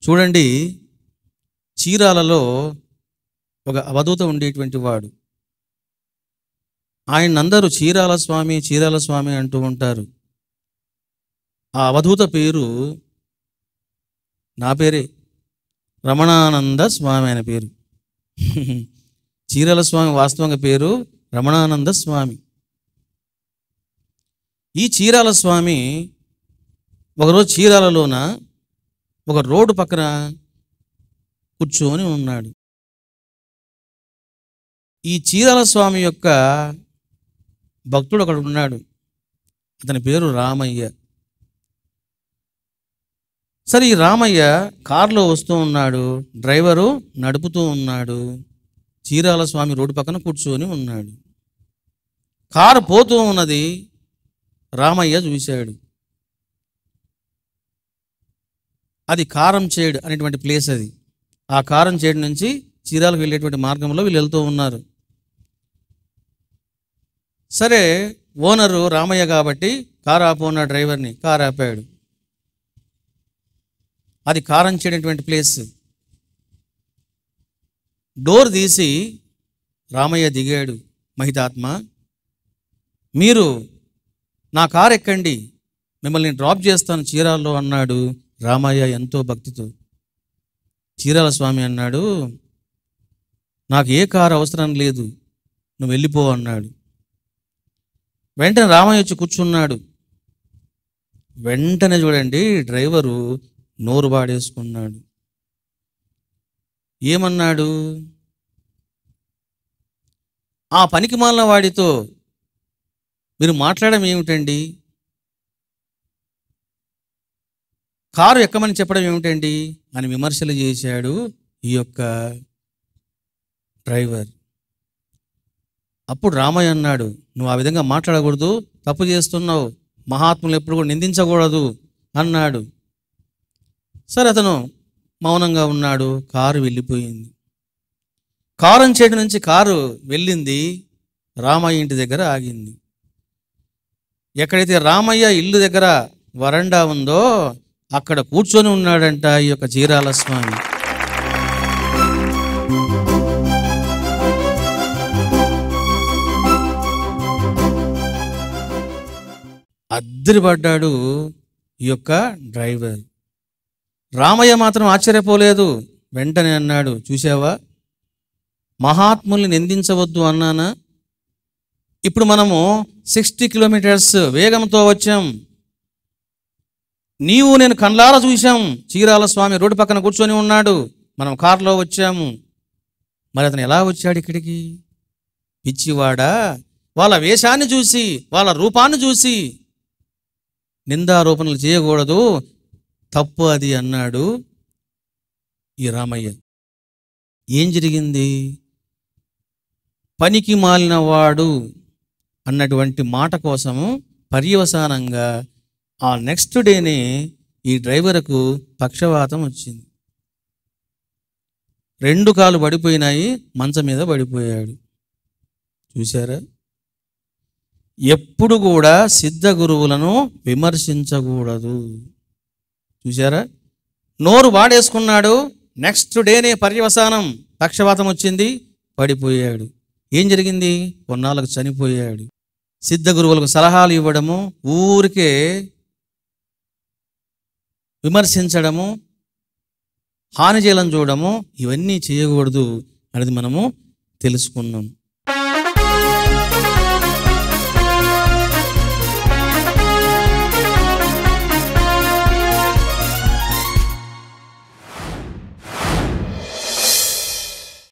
చూడండి, చీరాలలో ఒక అవధూత ఉండేటువంటి వాడు. ఆయనందరూ చీరాల స్వామి అంటూ ఉంటారు. ఆ అవధూత పేరు నా పేరే, రమణానంద స్వామి ఆయన పేరు. చీరాల స్వామి వాస్తవంగా పేరు రమణానంద స్వామి. ఈ చీరాల స్వామి ఒకరోజు చీరాలలోన ఒక రోడ్డు పక్కన కూర్చొని ఉన్నాడు. ఈ చీరాల స్వామి యొక్క భక్తుడు ఒకడు ఉన్నాడు. అతని పేరు రామయ్య. సరే, ఈ రామయ్య కారులో వస్తూ ఉన్నాడు, డ్రైవరు నడుపుతూ ఉన్నాడు. చీరాల స్వామి రోడ్డు పక్కన కూర్చొని ఉన్నాడు. కారు పోతూ ఉన్నది. రామయ్య చూశాడు. అది కారంచేడు అనేటువంటి ప్లేస్. అది ఆ కారంచేడు నుంచి చీరాలకు వెళ్ళేటువంటి మార్గంలో వీళ్ళు వెళ్తూ ఉన్నారు. సరే, ఓనరు రామయ్య కాబట్టి కారు ఆపున్న డ్రైవర్ని కారు ఆపాడు. అది కారంచేటటువంటి ప్లేస్. డోర్ తీసి రామయ్య దిగాడు. మహితాత్మ, మీరు నా కారు ఎక్కండి, మిమ్మల్ని డ్రాప్ చేస్తాను చీరాల్లో అన్నాడు రామయ్య ఎంతో భక్తితో. చీరాల స్వామి అన్నాడు, నాకు ఏ కారు అవసరం లేదు, నువ్వు వెళ్ళిపో అన్నాడు. వెంటనే రామయ్య వచ్చి కూర్చున్నాడు. వెంటనే చూడండి, డ్రైవరు నోరు పాడేసుకున్నాడు. ఏమన్నాడు? ఆ పనికిమాలిన వాడితో మీరు మాట్లాడడం ఏమిటండి? కారు ఎక్కమని చెప్పడం ఏమిటండి అని విమర్శలు చేశాడు ఈ యొక్క డ్రైవర్. అప్పుడు రామయ్య అన్నాడు, నువ్వు ఆ విధంగా మాట్లాడకూడదు, తప్పు చేస్తున్నావు, మహాత్ములు ఎప్పుడు కూడా నిందించకూడదు అన్నాడు. సరే, అతను మౌనంగా ఉన్నాడు. కారు వెళ్ళిపోయింది. కారంచేడు నుంచి కారు వెళ్ళింది, రామయ్య ఇంటి దగ్గర ఆగింది. ఎక్కడైతే రామయ్య ఇల్లు దగ్గర వరండా ఉందో అక్కడ కూర్చొని ఉన్నాడంట ఈ యొక్క చీరాల స్వామి. అద్దరిపడ్డాడు ఈ యొక్క డ్రైవర్. రామయ్య మాత్రం ఆశ్చర్యపోలేదు. వెంటనే అన్నాడు, చూసావా, మహాత్ముల్ని నిందించవద్దు అన్నానా? ఇప్పుడు మనము 60 కిలోమీటర్స్ వేగంతో వచ్చాం. నీవు నేను కళ్ళారా చూశాం. చీరాల స్వామి రోడ్డు పక్కన కూర్చొని ఉన్నాడు, మనం కారులో వచ్చాము. మరి అతను ఎలా వచ్చాడు ఇక్కడికి? పిచ్చివాడా, వాళ్ళ వేషాన్ని చూసి, వాళ్ళ రూపాన్ని చూసి నిందారోపణలు చేయకూడదు, తప్పు అది అన్నాడు ఈ రామయ్య. ఏం జరిగింది? పనికి మాలినవాడు అన్నటువంటి మాట కోసము పర్యవసానంగా ఆ నెక్స్ట్ డేనే ఈ డ్రైవర్కు పక్షవాతం వచ్చింది. 2 కాళ్ళు పడిపోయినాయి, మంచం మీద పడిపోయాడు. చూశారా? ఎప్పుడు కూడా సిద్ధ గురువులను విమర్శించకూడదు. చూశారా? నోరు వాడేసుకున్నాడు. నెక్స్ట్ డేనే పర్యవసానం, పక్షవాతం వచ్చింది, పడిపోయాడు. ఏం జరిగింది? కొన్నాళ్ళకు చనిపోయాడు. సిద్ధ గురువులకు సలహాలు ఇవ్వడము, ఊరికే విమర్శించడము, హాని చేయాలని చూడడము, ఇవన్నీ చేయకూడదు అనేది మనము తెలుసుకున్నాం.